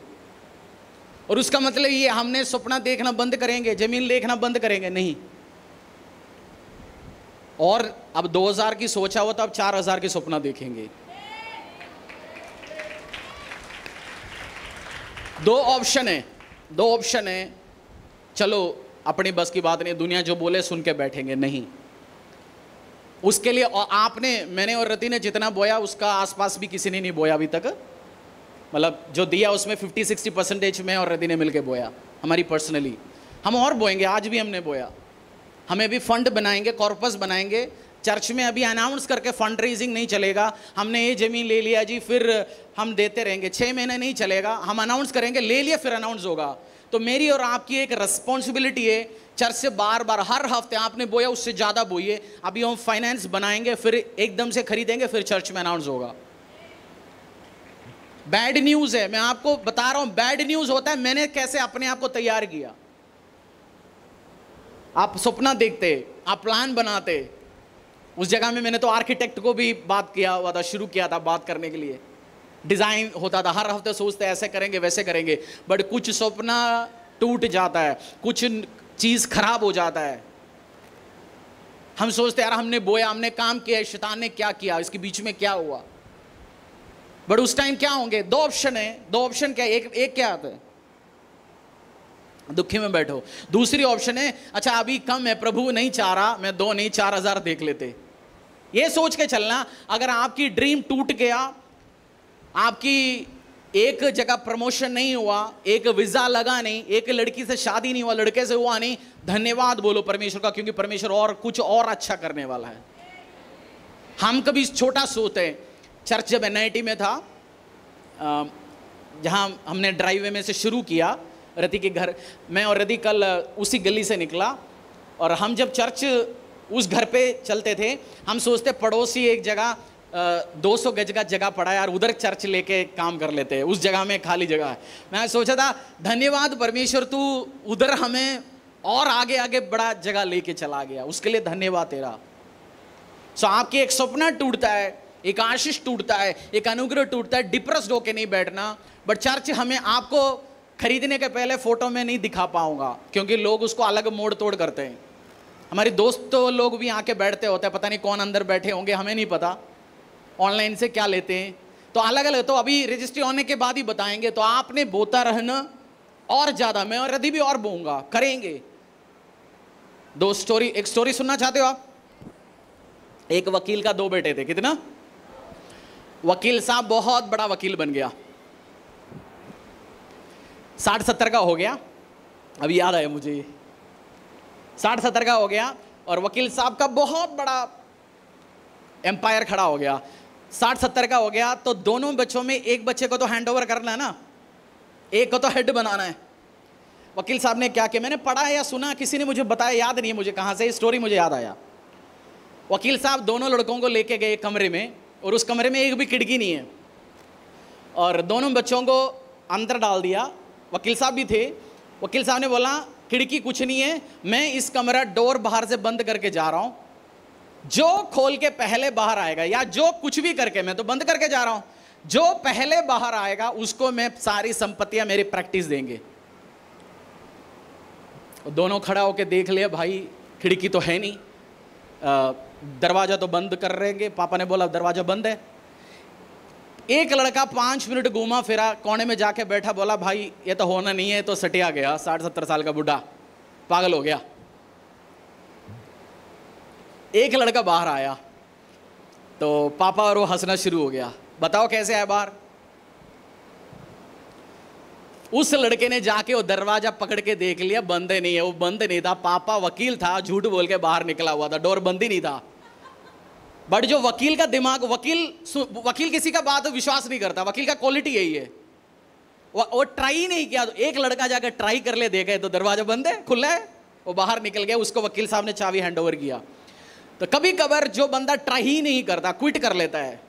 और उसका मतलब ये हमने सपना देखना बंद करेंगे, ज़मीन देखना बंद करेंगे, नहीं। और अब 2000 की सोचा हो तो अब 4000 की सपना देखेंगे। 2 ऑप्शन है, चलो अपनी बस की बात नहीं, दुनिया जो बोले सुन के बैठेंगे, नहीं। उसके लिए मैंने और रति ने जितना बोया उसका आसपास भी किसी ने नहीं बोया अभी तक। मतलब जो दिया उसमें 50-60% में और रति ने मिलके बोया, हमारी पर्सनली। हम और बोएंगे, आज भी हमने बोया। हमें भी फंड बनाएंगे, कॉर्पस बनाएंगे। चर्च में अभी अनाउंस करके फंड रेजिंग नहीं चलेगा, हमने ये ज़मीन ले लिया जी फिर हम देते रहेंगे, 6 महीने नहीं चलेगा। हम अनाउंस करेंगे, ले लिया, फिर अनाउंस होगा। तो मेरी और आपकी एक रिस्पॉन्सिबिलिटी है, चर्च से बार बार हर हफ्ते आपने बोया उससे ज़्यादा बोइए। अभी हम फाइनेंस बनाएंगे, फिर एकदम से खरीदेंगे, फिर चर्च में अनाउंस होगा। बैड न्यूज़ है, मैं आपको बता रहा हूं, बैड न्यूज़ होता है। मैंने कैसे अपने आप को तैयार किया। आप सपना देखते, आप प्लान बनाते। उस जगह में मैंने तो आर्किटेक्ट को भी बात किया हुआ था, शुरू किया था बात करने के लिए। डिज़ाइन होता था, हर हफ्ते सोचते ऐसे करेंगे वैसे करेंगे, बट कुछ सपना टूट जाता है, कुछ चीज़ खराब हो जाता है। हम सोचते यार हमने बोया, हमने काम किया, शैतान ने क्या किया, इसके बीच में क्या हुआ। बट उस टाइम क्या होंगे, 2 ऑप्शन है। 2 ऑप्शन क्या है, एक क्या आता है, दुखी में बैठो। दूसरी ऑप्शन है, अच्छा अभी कम है, प्रभु नहीं चाह रहा, मैं 2 नहीं 4000 देख लेते। ये सोच के चलना। अगर आपकी ड्रीम टूट गया, आपकी एक जगह प्रमोशन नहीं हुआ, एक वीजा लगा नहीं, एक लड़की से शादी नहीं हुआ, लड़के से हुआ नहीं, धन्यवाद बोलो परमेश्वर का, क्योंकि परमेश्वर और कुछ और अच्छा करने वाला है। हम कभी छोटा सोचते हैं। चर्च जब NIT में था, जहां हमने ड्राइववे में से शुरू किया, रति के घर, मैं और रति कल उसी गली से निकला, और हम जब चर्च उस घर पे चलते थे, हम सोचते पड़ोसी एक जगह 200 गज का जगह पड़ा है यार, उधर चर्च लेके काम कर लेते हैं, उस जगह में खाली जगह है। मैं सोचा था धन्यवाद परमेश्वर, तू उधर हमें और आगे आगे बड़ा जगह लेके चला गया, उसके लिए धन्यवाद तेरा। सो आपकी एक सपना टूटता है, एक आशीष टूटता है, एक अनुग्रह टूटता है, डिप्रेस्ड होके नहीं बैठना। बट चर्च हमें आपको खरीदने के पहले फोटो में नहीं दिखा पाऊंगा, क्योंकि लोग उसको अलग मोड़ तोड़ करते हैं। हमारे दोस्त तो लोग भी आके बैठते होते हैं, पता नहीं कौन अंदर बैठे होंगे, हमें नहीं पता ऑनलाइन से क्या लेते हैं, तो अलग अलग। तो अभी रजिस्ट्री होने के बाद ही बताएंगे। तो आपने बोता रहना और ज़्यादा, मैं और रधि भी और बोऊंगा, करेंगे। एक स्टोरी सुनना चाहते हो आप? एक वकील का 2 बेटे थे। कितना? वकील साहब बहुत बड़ा वकील बन गया, 60-70 का हो गया, अभी याद आया मुझे, 60-70 का हो गया, और वकील साहब का बहुत बड़ा एम्पायर खड़ा हो गया। 60-70 का हो गया, तो दोनों बच्चों में एक बच्चे को तो हैंड ओवर करना है ना, एक को तो हेड बनाना है। वकील साहब ने क्या किया, मैंने पढ़ा या सुना, किसी ने मुझे बताया, याद नहीं है मुझे कहाँ से, स्टोरी मुझे याद आया। वकील साहब दोनों लड़कों को लेके गए कमरे में, और उस कमरे में एक भी खिड़की नहीं है, और दोनों बच्चों को अंदर डाल दिया। वकील साहब भी थे। वकील साहब ने बोला खिड़की कुछ नहीं है, मैं इस कमरा डोर बाहर से बंद करके जा रहा हूं, जो खोल के पहले बाहर आएगा, या जो कुछ भी करके, मैं तो बंद करके जा रहा हूं, जो पहले बाहर आएगा उसको मैं सारी संपत्तियां मेरी प्रैक्टिस देंगे। दोनों खड़ा होकर देख लिया, भाई खिड़की तो है नहीं, दरवाजा तो बंद कर रहेंगे। पापा ने बोला दरवाजा बंद है। एक लड़का 5 मिनट घूमा फिरा, कोने में जाके बैठा, बोला भाई ये तो होना नहीं है, तो सटिया गया, 60-70 साल का बुढ़ा पागल हो गया। एक लड़का बाहर आया तो पापा और वो हंसना शुरू हो गया। बताओ कैसे आया बाहर? उस लड़के ने जाके वो दरवाजा पकड़ के देख लिया, बंद नहीं है। वो बंद नहीं था, पापा वकील था, झूठ बोल के बाहर निकला हुआ था, डोर बंद ही नहीं था। बट जो वकील का दिमाग, वकील किसी का बात विश्वास नहीं करता, वकील का क्वालिटी यही है, वो ट्राई नहीं किया। तो एक लड़का जाकर ट्राई कर ले, देखा तो दरवाजा बंद है, खुला है, वो बाहर निकल गया। उसको वकील साहब ने चाबी हैंड ओवर किया। तो कभी कभार जो बंदा ट्राई ही नहीं करता, क्विट कर लेता है।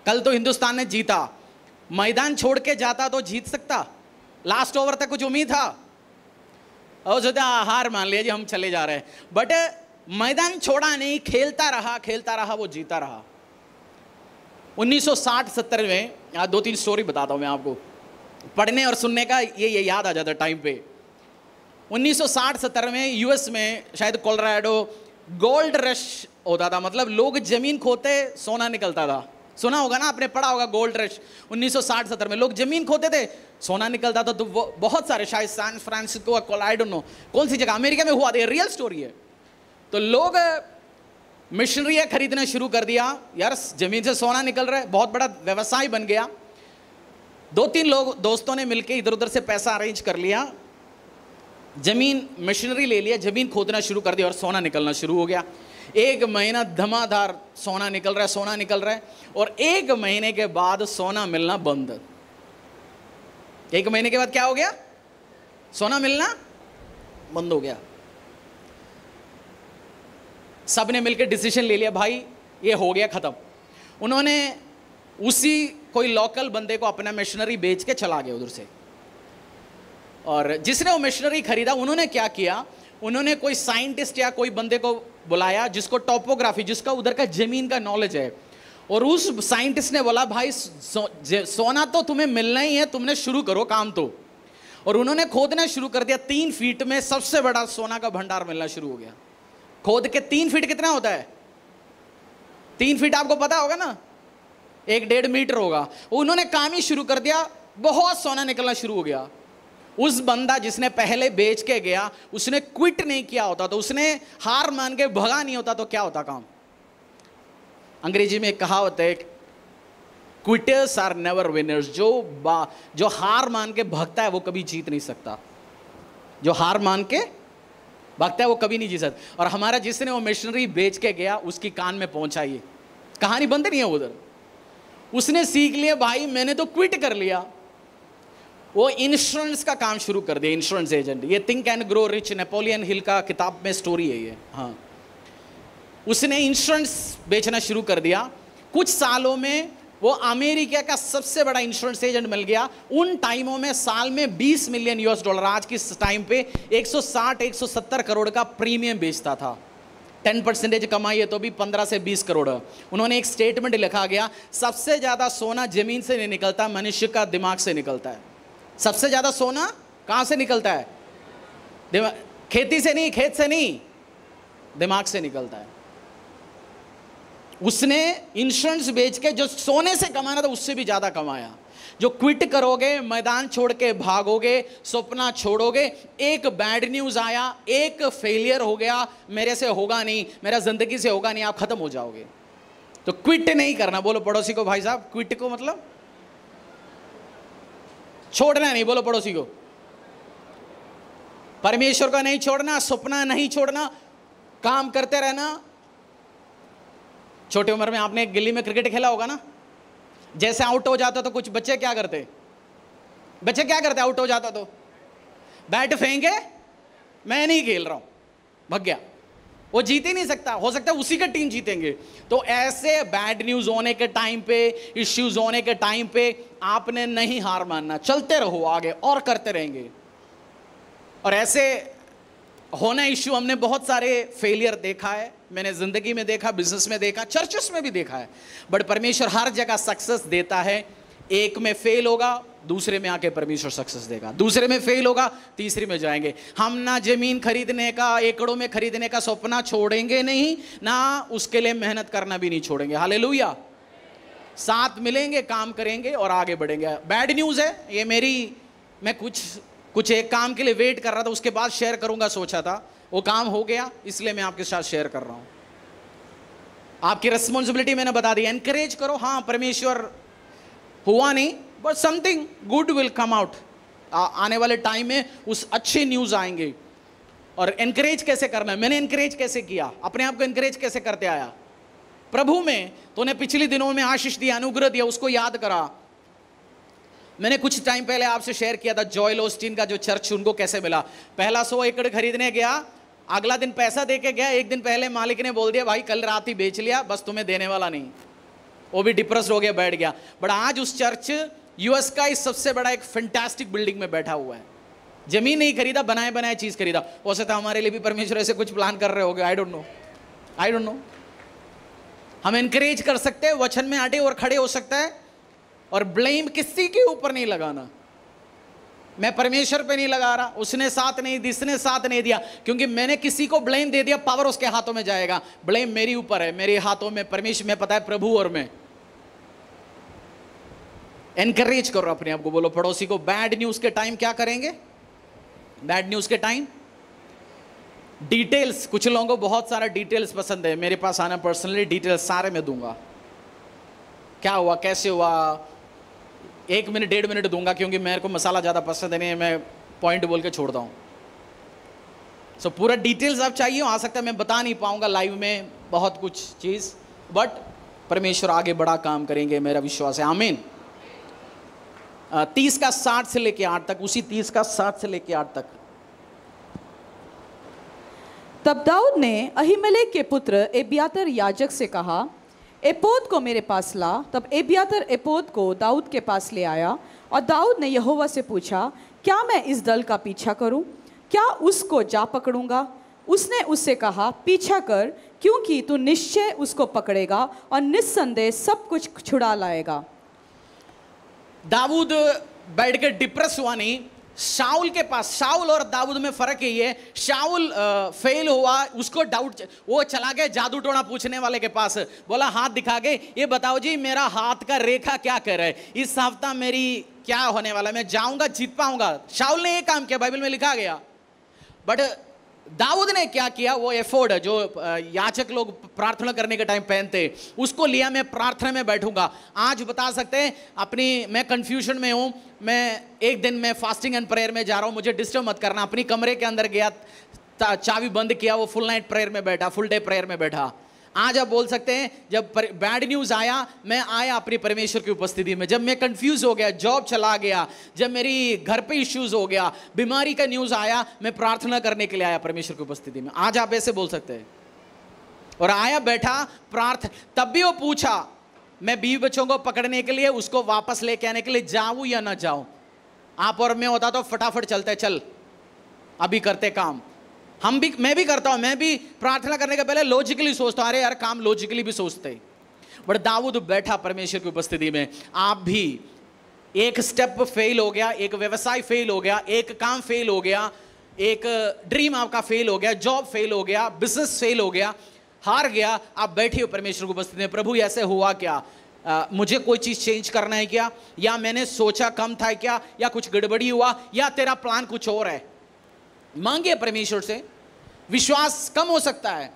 कल तो हिंदुस्तान ने जीता, मैदान छोड़ के जाता तो जीत सकता, लास्ट ओवर तक कुछ उम्मीद था, और सोचा हार मान लिया जी हम चले जा रहे हैं। बट मैदान छोड़ा नहीं, खेलता रहा, वो जीता रहा। 1960-70 में, 2-3 स्टोरी बताता हूं मैं आपको, पढ़ने और सुनने का ये याद आ जाता टाइम पे। 1960-70 में यूएस में शायद कोलोराडो गोल्ड रश होता था, मतलब लोग जमीन खोते सोना निकलता था। सुना होगा ना आपने, पढ़ा होगा गोल्ड रश। 1960-70 में लोग जमीन खोते थे, सोना निकलता था। तो बहुत सारे, शायद San Francisco, I don't know कौन सी जगह, अमेरिका में हुआ था, रियल स्टोरी है। तो लोग मशीनरी खरीदना शुरू कर दिया, यार जमीन से सोना निकल रहा है, बहुत बड़ा व्यवसाय बन गया। 2-3 लोग दोस्तों ने मिलकर इधर उधर से पैसा अरेंज कर लिया, जमीन मशीनरी ले लिया, जमीन खोदना शुरू कर दिया और सोना निकलना शुरू हो गया। 1 महीना धमाधम सोना निकल रहा है, और 1 महीने के बाद सोना मिलना बंद। 1 महीने के बाद क्या हो गया? सोना मिलना बंद हो गया। सबने मिलकर डिसीजन ले लिया, भाई ये हो गया खत्म। उन्होंने उसी कोई लोकल बंदे को अपना मशीनरी बेच के चला गया उधर से। और जिसने वो मशीनरी खरीदा, उन्होंने क्या किया, उन्होंने कोई साइंटिस्ट या कोई बंदे को बुलाया जिसको टोपोग्राफी, जिसका उधर का जमीन का नॉलेज है। और उस साइंटिस्ट ने बोला भाई सोना तो तुम्हें मिलना ही है, तुमने शुरू करो काम तो। और उन्होंने खोदना शुरू कर दिया। 3 फीट में सबसे बड़ा सोना का भंडार मिलना शुरू हो गया। खोद के 3 फीट कितना होता है? 3 फीट आपको पता होगा ना, 1-1.5 मीटर होगा। उन्होंने काम ही शुरू कर दिया, बहुत सोना निकलना शुरू हो गया। उस बंदा जिसने पहले बेच के गया, उसने क्विट नहीं किया होता, तो उसने हार मान के भगा नहीं होता, तो क्या होता काम? अंग्रेजी में एक कहावत है, क्विटर्स आर नेवर विनर्स। जो हार मान के भागता है वो कभी जीत नहीं सकता। जो हार मान के भागता है वो कभी नहीं जीत सकता। और हमारा जिसने वो मशीनरी बेच के गया, उसकी कान में पहुंचा, ये कहानी बंद नहीं है उधर। उसने सीख लिया, भाई मैंने तो क्विट कर लिया। वो इंश्योरेंस का काम शुरू कर दिया, इंश्योरेंस एजेंट। ये think and grow rich, Napoleon Hill का किताब में स्टोरी है ये। हाँ, उसने इंश्योरेंस बेचना शुरू कर दिया। कुछ सालों में वो अमेरिका का सबसे बड़ा इंश्योरेंस एजेंट मिल गया। उन टाइमों में साल में 20 मिलियन $, आज की टाइम पे 160-170 करोड़ का प्रीमियम बेचता था। 10% कमाई है तो भी 15 से 20 करोड़। उन्होंने एक स्टेटमेंट लिखा गया, सबसे ज्यादा सोना जमीन से नहीं निकलता, मनुष्य का दिमाग से निकलता है। सबसे ज्यादा सोना कहां से निकलता है? खेती से नहीं, खेत से नहीं, दिमाग से निकलता है। उसने इंश्योरेंस बेच के जो सोने से कमाना था उससे भी ज्यादा कमाया। जो क्विट करोगे, मैदान छोड़ के भागोगे, सपना छोड़ोगे, एक बैड न्यूज आया, एक फेलियर हो गया, मेरे से होगा नहीं, मेरा जिंदगी से होगा नहीं, आप खत्म हो जाओगे। तो क्विट नहीं करना। बोलो पड़ोसी को, भाई साहब क्विट को मतलब छोड़ना नहीं। बोलो पड़ोसी को, परमेश्वर का नहीं छोड़ना, सपना नहीं छोड़ना, काम करते रहना। छोटी उम्र में आपने गिल्ली में क्रिकेट खेला होगा ना, जैसे आउट हो जाता तो कुछ बच्चे क्या करते? आउट हो जाता तो बैट फेंके, मैं नहीं खेल रहा हूं, भाग गया। वो जीत ही नहीं सकता, हो सकता है उसी का टीम जीतेंगे। तो ऐसे बैड न्यूज होने के टाइम पे, इश्यूज होने के टाइम पे आपने नहीं हार मानना, चलते रहो आगे और करते रहेंगे। और ऐसे होना इश्यू हमने बहुत सारे फेलियर देखा है, मैंने जिंदगी में देखा, बिजनेस में देखा, चर्चेस में भी देखा है, बट परमेश्वर हर जगह सक्सेस देता है। एक में फेल होगा, दूसरे में आके परमेश्वर सक्सेस देगा, दूसरे में फेल होगा, तीसरे में जाएंगे। हम ना जमीन खरीदने का, एकड़ों में खरीदने का सपना छोड़ेंगे नहीं, ना उसके लिए मेहनत करना भी नहीं छोड़ेंगे। हालेलुया। साथ मिलेंगे, काम करेंगे और आगे बढ़ेंगे। बैड न्यूज़ है ये मैं कुछ एक काम के लिए वेट कर रहा था, उसके बाद शेयर करूंगा सोचा था, वो काम हो गया, इसलिए मैं आपके साथ शेयर कर रहा हूं। आपकी रिस्पॉन्सिबिलिटी मैंने बता दी, एनकरेज करो। हाँ, परमेश्वर हुआ नहीं, but something good will come out. आने वाले टाइम में उस अच्छे न्यूज आएंगे। और एनकरेज कैसे करना है, मैंने एनकरेज कैसे किया, अपने आप को एनकरेज कैसे करते आया प्रभु में। तो उन्हें पिछले दिनों में आशीष दिया, अनुग्रह दिया, उसको याद करा। मैंने कुछ टाइम पहले आपसे शेयर किया था जॉयल ओस्टीन का जो चर्च उनको कैसे मिला। पहला 100 एकड़ खरीदने गया, अगला दिन पैसा देके गया, एक दिन पहले मालिक ने बोल दिया भाई कल रात ही बेच लिया, बस तुम्हें देने वाला नहीं। वो भी डिप्रेस हो गया, बैठ गया। बट आज उस चर्च यूएस का इस सबसे बड़ा एक फैंटास्टिक बिल्डिंग में बैठा हुआ है। जमीन नहीं खरीदा, बनाए बनाए चीज खरीदा। हो सकता है हमारे लिए भी परमेश्वर ऐसे कुछ प्लान कर रहे होंगे, आई डोंट नो। हम एनकरेज कर सकते हैं, वचन में अड़े और खड़े हो सकता है, और ब्लेम किसी के ऊपर नहीं लगाना। मैं परमेश्वर पे नहीं लगा रहा, उसने साथ नहीं दी, इसने साथ नहीं दिया, क्योंकि मैंने किसी को ब्लेम दे दिया, पावर उसके हाथों में जाएगा। ब्लेम मेरी ऊपर है, मेरे हाथों में परमेश्वर में पता है प्रभु और मैं। एनकरेज करो अपने आप को। बोलो पड़ोसी को, बैड न्यूज के टाइम क्या करेंगे? बैड न्यूज के टाइम डिटेल्स, कुछ लोगों को बहुत सारा डिटेल्स पसंद है, मेरे पास आना पर्सनली डिटेल्स सारे मैं दूंगा। क्या हुआ, कैसे हुआ, 1 मिनट 1.5 मिनट दूंगा, क्योंकि मेरे को मसाला ज़्यादा पसंद नहीं है, मैं पॉइंट बोल के छोड़ता हूँ। सो पूरा डिटेल्स आप चाहिए, आ सकता है मैं बता नहीं पाऊंगा लाइव में बहुत कुछ चीज़, बट परमेश्वर आगे बड़ा काम करेंगे, मेरा विश्वास है। आमीन। 30 का 60 से लेके 8 तक, उसी 30 का 60 से लेके 8 तक। तब दाऊद ने अहीमेलेक के पुत्र एब्यातार याजक से कहा, एपोद को मेरे पास ला। तब एब्यातार एपोद को दाऊद के पास ले आया, और दाऊद ने यहोवा से पूछा, क्या मैं इस दल का पीछा करूं? क्या उसको जा पकड़ूंगा? उसने उससे कहा, पीछा कर, क्योंकि तू निश्चय उसको पकड़ेगा और निस्संदेह सब कुछ छुड़ा लाएगा। दाऊद बैठ के डिप्रेस हुआ नहीं। शाऊल के पास, शाऊल और दाऊद में फर्क यही है, शाऊल फेल हुआ, उसको डाउट, वो चला गया जादू टोना पूछने वाले के पास, बोला हाथ दिखा के, ये बताओ जी मेरा हाथ का रेखा क्या कर रहा है, इस हफ्ता मेरी क्या होने वाला, मैं जाऊंगा जीत पाऊंगा। शाऊल ने ये काम किया, बाइबल में लिखा गया। बट दाऊद ने क्या किया, वो एफोर्ड जो याचक लोग प्रार्थना करने के टाइम पहनते, उसको लिया, मैं प्रार्थना में बैठूंगा। आज बता सकते हैं अपनी, मैं कंफ्यूजन में हूं, मैं एक दिन मैं फास्टिंग एंड प्रेयर में जा रहा हूं, मुझे डिस्टर्ब मत करना। अपनी कमरे के अंदर गया, चाबी बंद किया, वो फुल नाइट प्रेयर में बैठा, फुल डे प्रेयर में बैठा। आज आप बोल सकते हैं जब बैड न्यूज़ आया, मैं आया अपने परमेश्वर की उपस्थिति में। जब मैं कंफ्यूज हो गया, जॉब चला गया, जब मेरी घर पे इश्यूज हो गया, बीमारी का न्यूज़ आया, मैं प्रार्थना करने के लिए आया परमेश्वर की उपस्थिति में। आज आप ऐसे बोल सकते हैं। और आया, बैठा, तब भी वो पूछा, मैं 20 बच्चों को पकड़ने के लिए, उसको वापस लेके आने के लिए जाऊं या ना जाऊं। आप और मैं होता तो फटाफट चलते, चल अभी करते काम। मैं भी करता हूं, मैं भी प्रार्थना करने के पहले लॉजिकली सोचता हूं, अरे यार काम लॉजिकली भी सोचते। बट दाऊद बैठा परमेश्वर की उपस्थिति में। आप भी, एक स्टेप फेल हो गया, एक व्यवसाय फेल हो गया, एक काम फेल हो गया, एक ड्रीम आपका फेल हो गया, जॉब फेल हो गया, बिजनेस फेल हो गया, हार गया, आप बैठे हो परमेश्वर की उपस्थिति में। प्रभु ऐसे हुआ क्या, मुझे कोई चीज चेंज करना है क्या, या मैंने सोचा कम था क्या, या कुछ गड़बड़ी हुआ, या तेरा प्लान कुछ और है। मांगे परमेश्वर से। विश्वास कम हो सकता है,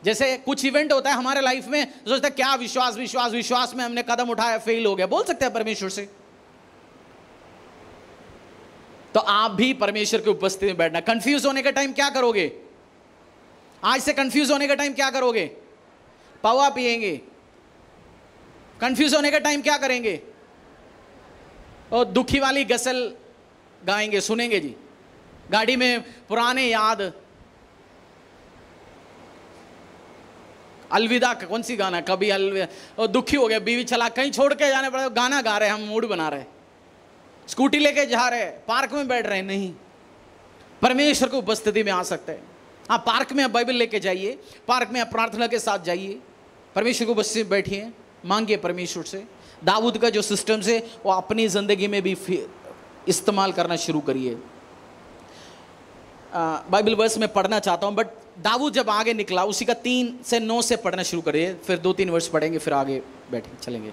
जैसे कुछ इवेंट होता है हमारे लाइफ में, सोचते हैं क्या विश्वास विश्वास विश्वास में हमने कदम उठाया, फेल हो गया। बोल सकते हैं परमेश्वर से। तो आप भी परमेश्वर की उपस्थिति में बैठना। कंफ्यूज होने के टाइम क्या करोगे? आज से कंफ्यूज होने के टाइम क्या करोगे? पावा पिएंगे। कंफ्यूज होने के टाइम क्या करेंगे? और दुखी वाली गजल गाएंगे, सुनेंगे जी गाड़ी में, पुराने याद, अलविदा, कौन सी गाना, कभी अलविदा, और दुखी हो गया, बीवी चला, कहीं छोड़ के जाने पड़े, गाना गा रहे, हम मूड बना रहे, स्कूटी लेके जा रहे, पार्क में बैठ रहे। नहीं, परमेश्वर की उपस्थिति में आ सकते हैं। आप पार्क में आप बाइबल लेके जाइए, पार्क में आप प्रार्थना के साथ जाइए, परमेश्वर को बस बैठिए, मांगिए परमेश्वर से। दाऊद का जो सिस्टम से वो अपनी ज़िंदगी में भी इस्तेमाल करना शुरू करिए। बाइबल वर्स में पढ़ना चाहता हूँ, बट दाऊद जब आगे निकला उसी का 3 से 9 से पढ़ना शुरू करिए, फिर 2-3 वर्ष पढ़ेंगे, फिर आगे बैठे चलेंगे।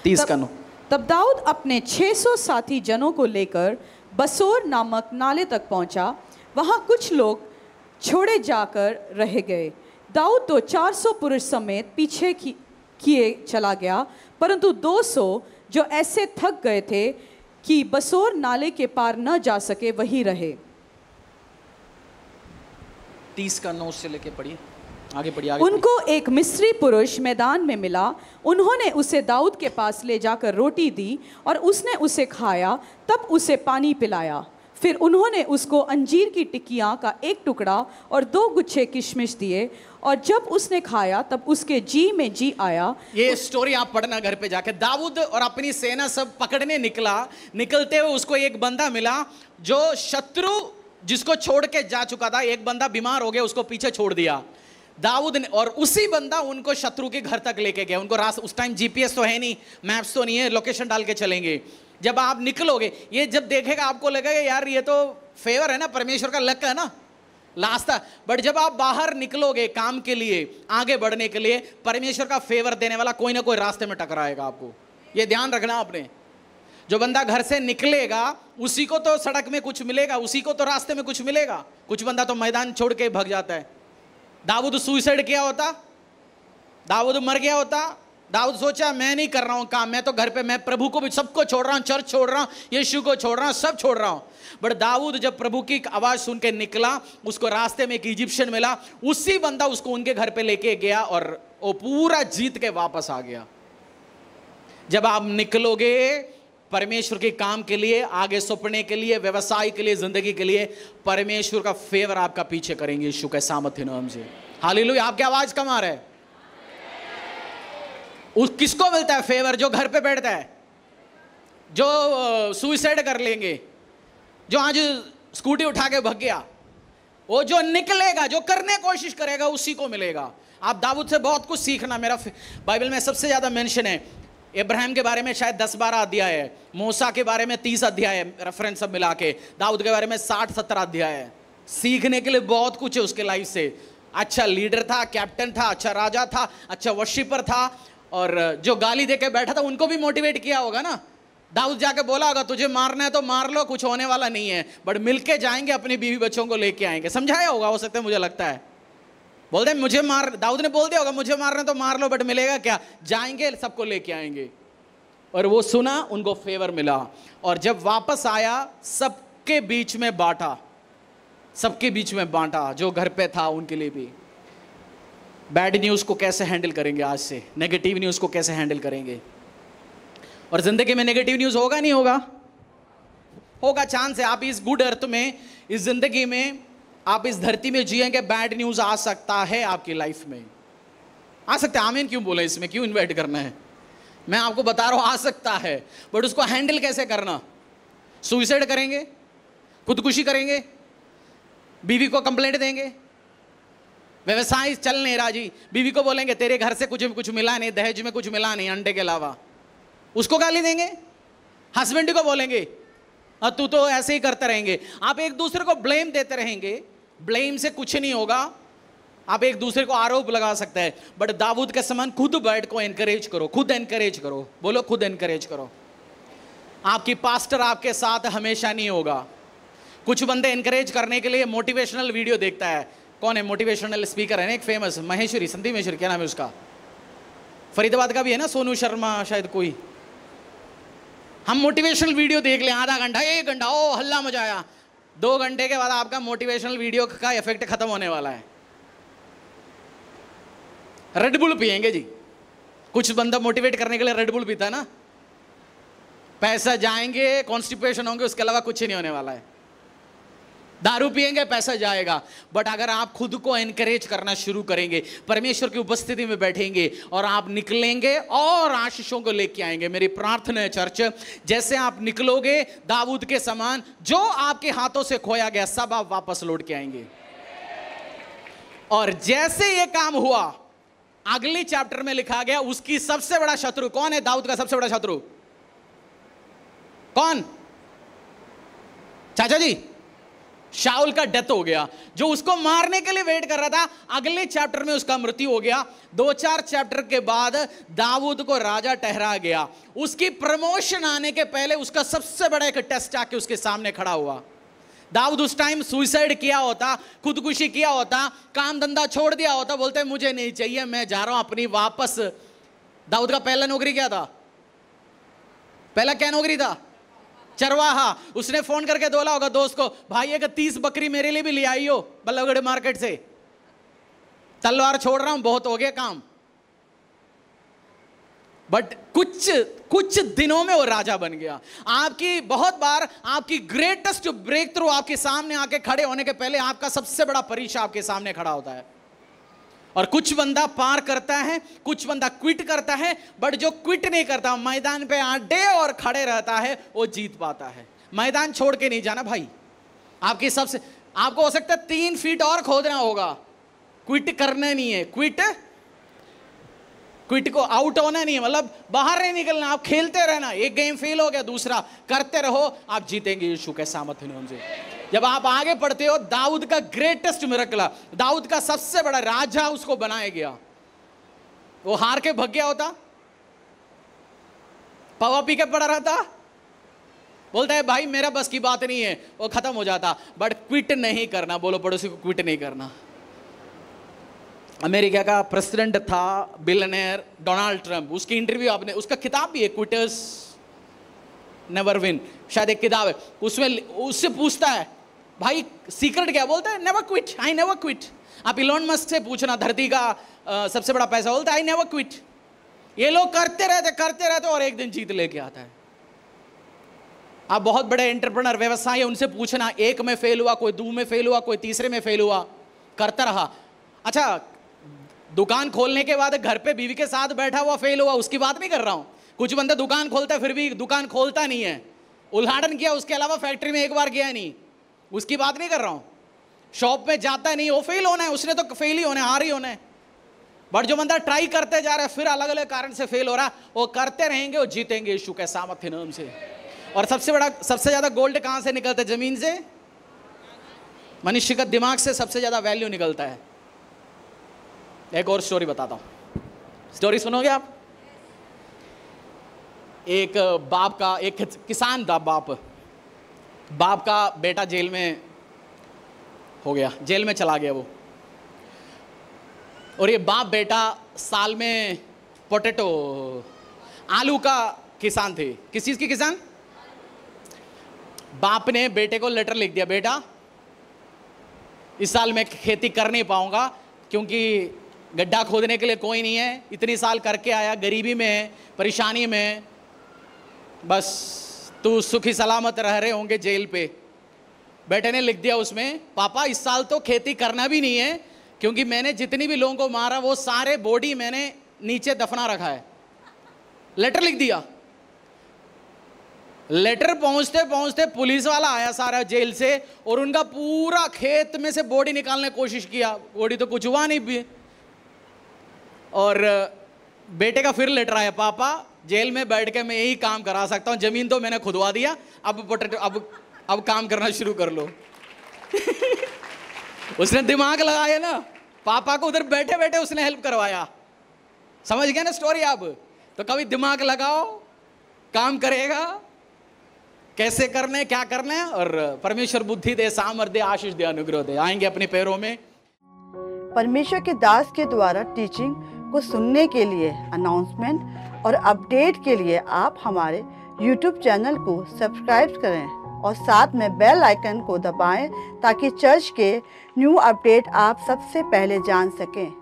30 का 9। तब दाऊद अपने 600 साथी जनों को लेकर बसोर नामक नाले तक पहुंचा। वहां कुछ लोग छोड़े जाकर रह गए। दाऊद तो 400 पुरुष समेत पीछे किए चला गया, परंतु 200 जो ऐसे थक गए थे कि बसोर नाले के पार न जा सके वही रहे। 30 का 9 से लेके पढ़िए, आगे पढ़िए। आगे उनको एक मिस्री पुरुष मैदान में मिला। उन्होंने उसे दाऊद के पास ले जाकर रोटी दी और उसने उसे खाया, तब उसे पानी पिलाया। फिर उन्होंने उसको अंजीर की टिक्कियाँ का एक टुकड़ा और 2 गुच्छे किशमिश दिए, और जब उसने खाया तब उसके जी में जी आया। ये स्टोरी आप पढ़ना घर पे जाके। दाऊद और अपनी सेना सब पकड़ने निकला, निकलते हुए उसको एक बंदा मिला जो शत्रु जिसको छोड़ के जा चुका था। एक बंदा बीमार हो गया, उसको पीछे छोड़ दिया दाऊद ने, और उसी बंदा उनको शत्रु के घर तक लेके गया। उनको रास्ता, उस टाइम जीपीएस तो है नहीं, मैप्स तो नहीं है, लोकेशन डाल के चलेंगे। जब आप निकलोगे, ये जब देखेगा आपको लगेगा यार ये तो फेवर है ना, परमेश्वर का लक है ना, लास्ता। बट जब आप बाहर निकलोगे काम के लिए, आगे बढ़ने के लिए, परमेश्वर का फेवर देने वाला कोई ना कोई रास्ते में टकराएगा आपको। ये ध्यान रखना आपने। जो बंदा घर से निकलेगा उसी को तो सड़क में कुछ मिलेगा, उसी को तो रास्ते में कुछ मिलेगा। कुछ बंदा तो मैदान छोड़ के भाग जाता है। दाऊद सुसाइड किया होता, दाऊद मर गया होता। दाऊद सोचा मैं नहीं कर रहा हूं काम, मैं तो घर पे, मैं प्रभु को भी सबको छोड़ रहा हूं, चर्च छोड़ रहा हूं, यीशु को छोड़ रहा हूं, सब छोड़ रहा हूं। बट दाऊद जब प्रभु की आवाज सुन के निकला, उसको रास्ते में एक इजिप्शियन मिला, उसी बंदा उसको उनके घर पे लेके गया और वो पूरा जीत के वापस आ गया। जब आप निकलोगे परमेश्वर के काम के लिए, आगे सौंपने के लिए, व्यवसाय के लिए, जिंदगी के लिए, परमेश्वर का फेवर आपका पीछे करेंगे यीशु के सामर्थ्य नाम से। हालेलुया। आपकी आवाज कम आ रहा है। उस किसको मिलता है फेवर? जो घर पे बैठता है, जो सुसाइड कर लेंगे, जो आज स्कूटी उठा के भाग गया, वो जो निकलेगा, जो करने कोशिश करेगा, उसी को मिलेगा। आप दाऊद से बहुत कुछ सीखना। मेरा बाइबल में सबसे ज्यादा मेंशन है इब्राहिम के बारे में शायद 10-12 अध्याय है, मूसा के बारे में 30 अध्याय है, रेफरेंस सब मिला के, दाऊद के बारे में 60-70 अध्याय है। सीखने के लिए बहुत कुछ है उसके लाइफ से। अच्छा लीडर था, कैप्टन था, अच्छा राजा था, अच्छा वर्शिपर था, और जो गाली देके बैठा था उनको भी मोटिवेट किया होगा ना। दाऊद जाके बोला होगा तुझे मारना है तो मार लो, कुछ होने वाला नहीं है, बट मिलके जाएंगे, अपनी बीवी बच्चों को लेके आएंगे। समझाया होगा हो सकता है, मुझे लगता है। बोलते मुझे मार, दाऊद ने बोल दिया होगा मुझे मारना तो मार लो, बट मिलेगा क्या? जाएंगे, सबको लेके आएंगे। और वो सुना, उनको फेवर मिला, और जब वापस आया सबके बीच में बांटा, सबके बीच में बांटा, जो घर पे था उनके लिए भी। बैड न्यूज़ को कैसे हैंडल करेंगे आज से? नेगेटिव न्यूज़ को कैसे हैंडल करेंगे? और जिंदगी में नेगेटिव न्यूज़ होगा नहीं होगा? होगा। चांस है आप इस गुड अर्थ में, इस जिंदगी में, आप इस धरती में जिएंगे, बैड न्यूज़ आ सकता है आपकी लाइफ में, आ सकता है। आमीन क्यों बोले? इसमें क्यों इन्वाइट करना है? मैं आपको बता रहा हूं आ सकता है, बट उसको हैंडल कैसे करना? सुसाइड करेंगे, खुदकुशी करेंगे, बीवी को कंप्लेंट देंगे, व्यवसाय चल नहीं रहा जी, बीवी को बोलेंगे तेरे घर से कुछ मिला नहीं, दहेज में कुछ मिला नहीं अंडे के अलावा, उसको गाली देंगे। हस्बैंड को बोलेंगे तू तो ऐसे ही करते रहेंगे। आप एक दूसरे को ब्लेम देते रहेंगे, ब्लेम से कुछ नहीं होगा। आप एक दूसरे को आरोप लगा सकते हैं, बट दाऊद के समान खुद बैठ को एनकरेज करो, खुद एनकरेज करो। बोलो खुद एनकरेज करो। आपकी पास्टर आपके साथ हमेशा नहीं होगा। कुछ बंदे एनकरेज करने के लिए मोटिवेशनल वीडियो देखता है। कौन है मोटिवेशनल स्पीकर? है ना एक फेमस, महेश्वरी, संदीप महेश्वरी, क्या नाम है उसका? फरीदाबाद का भी है ना, सोनू शर्मा शायद कोई। हम मोटिवेशनल वीडियो देख लें आधा घंटा, 1 घंटा, ओ हल्ला मचा आया, 2 घंटे के बाद आपका मोटिवेशनल वीडियो का इफेक्ट खत्म होने वाला है। रेड बुल पिएंगे जी। कुछ बंदा मोटिवेट करने के लिए रेड बुल पीता है ना, पैसा जाएंगे, कॉन्स्टिपेशन होंगे, उसके अलावा कुछ नहीं होने वाला है। दारू पिएंगे, पैसा जाएगा। बट अगर आप खुद को एनकरेज करना शुरू करेंगे, परमेश्वर की उपस्थिति में बैठेंगे और आप निकलेंगे और आशीषों को लेके आएंगे। मेरी प्रार्थना है चर्च, जैसे आप निकलोगे दाऊद के समान, जो आपके हाथों से खोया गया सब आप वापस लौट के आएंगे। और जैसे ये काम हुआ, अगली चैप्टर में लिखा गया उसकी सबसे बड़ा शत्रु कौन है? दाऊद का सबसे बड़ा शत्रु कौन? चाचा जी, शाऊल का डेथ हो गया। जो उसको मारने के लिए वेट कर रहा था, अगले चैप्टर में उसका मृत्यु हो गया। 2-4 चैप्टर के बाद दाऊद को राजा ठहरा गया। उसकी प्रमोशन आने के पहले उसका सबसे बड़ा एक टेस्ट आके उसके सामने खड़ा हुआ। दाऊद उस टाइम सुसाइड किया होता, खुदकुशी किया होता, काम धंधा छोड़ दिया होता, बोलते मुझे नहीं चाहिए, मैं जा रहा हूं अपनी वापस। दाऊद का पहला नौकरी क्या था? पहला क्या नौकरी था? चरवाहा। उसने फोन करके बोला होगा दोस्त को, भाई एक 30 बकरी मेरे लिए भी ले आई हो बल्लभगढ़ मार्केट से, तलवार छोड़ रहा हूं, बहुत हो गया काम। बट कुछ दिनों में वो राजा बन गया। आपकी बहुत बार आपकी ग्रेटेस्ट ब्रेक थ्रू आपके सामने आके खड़े होने के पहले आपका सबसे बड़ा परीक्षा आपके सामने खड़ा होता है। और कुछ बंदा पार करता है, कुछ बंदा क्विट करता है, बट जो क्विट नहीं करता, मैदान पे अड्डे और खड़े रहता है, वो जीत पाता है। मैदान छोड़ के नहीं जाना भाई। आपको हो सकता है 3 फीट और खोदना होगा, क्विट करना नहीं है। क्विट को आउट होना नहीं है, मतलब बाहर नहीं निकलना, आप खेलते रहना। एक गेम फेल हो गया, दूसरा करते रहो, आप जीतेंगे यीशु के सामर्थ्य नाम से। जब आप आगे बढ़ते हो, दाऊद का ग्रेटेस्ट मिरेकल, दाऊद का सबसे बड़ा राजा उसको बनाया गया। वो हार के भाग गया होता, पवा पी के पड़ा रहता, बोलता है भाई मेरा बस की बात नहीं है, वो खत्म हो जाता। बट क्विट नहीं करना। बोलो पड़ोसी को, क्विट नहीं करना। अमेरिका का प्रेसिडेंट था बिलियनेयर डोनाल्ड ट्रंप, उसकी इंटरव्यू आपने, उसका किताब भी है, क्विटर्स नेवर विन, शायद एक किताब है। उसमें उससे पूछता है भाई सीक्रेट क्या? बोलता है never quit, I never quit. आप इलोन मस्क से पूछना, धरती का सबसे बड़ा पैसा, बोलता है आई नेवर क्विट। ये लोग करते रहते और एक दिन जीत लेके आता है। आप बहुत बड़े एंटरप्रेन्योर व्यवसायी, उनसे पूछना, एक में फेल हुआ, कोई 2 में फेल हुआ, कोई तीसरे में फेल हुआ, करता रहा। अच्छा, दुकान खोलने के बाद घर पे बीवी के साथ बैठा हुआ फेल हुआ, उसकी बात नहीं कर रहा हूं। कुछ बंदा दुकान खोलता है फिर भी दुकान खोलता नहीं है, उद्घाटन किया उसके अलावा फैक्ट्री में एक बार गया नहीं, उसकी बात नहीं कर रहा हूं। शॉप में जाता नहीं, वो फेल होना है, उसने तो फेल ही होना है, हार ही होना है। बट जो बंदा ट्राई करते जा रहा है, फिर अलग अलग कारण से फेल हो रहा है, वो करते रहेंगे, वो जीतेंगे यीशु के सामर्थ्य नाम से। और सबसे ज्यादा गोल्ड कहां से निकलता है? जमीन से। मनुष्य का दिमाग से सबसे ज्यादा वैल्यू निकलता है। एक और स्टोरी बताता हूं, स्टोरी सुनोगे आप? एक बाप का, एक किसान था, बाप का बेटा जेल में हो गया, जेल में चला गया वो। और ये बाप बेटा साल में पोटैटो, आलू का किसान थे। किस चीज के किसान? बाप ने बेटे को लेटर लिख दिया, बेटा इस साल मैं खेती कर नहीं पाऊंगा क्योंकि गड्ढा खोदने के लिए कोई नहीं है, इतनी साल करके आया, गरीबी में है, परेशानी में है, बस तू सुखी सलामत रह रहे होंगे जेल पे। बेटे ने लिख दिया उसमें, पापा इस साल तो खेती करना भी नहीं है क्योंकि मैंने जितनी भी लोगों को मारा वो सारे बॉडी मैंने नीचे दफना रखा है। लेटर लिख दिया। लेटर पहुंचते पहुंचते पुलिस वाला आया सारा जेल से और उनका पूरा खेत में से बॉडी निकालने की कोशिश किया, बॉडी तो कुछ हुआ नहीं भी। और बेटे का फिर लेटर आया, पापा जेल में बैठ के मैं यही काम करा सकता हूं, जमीन तो मैंने खुदवा दिया, अब काम करना शुरू कर लो। उसने दिमाग लगाया ना, पापा को उधर बैठे बैठे उसने हेल्प करवाया। समझ गया ना स्टोरी आप? तो कभी दिमाग लगाओ, काम करेगा, कैसे करने, क्या करना है, और परमेश्वर बुद्धि दे, सामर्थ्य दे, आशीष दे, अनुग्रह दे, आएंगे अपने पैरों में। परमेश्वर के दास के द्वारा टीचिंग को सुनने के लिए, अनाउंसमेंट और अपडेट के लिए आप हमारे YouTube चैनल को सब्सक्राइब करें और साथ में बेल आइकन को दबाएं ताकि चर्च के न्यू अपडेट आप सबसे पहले जान सकें।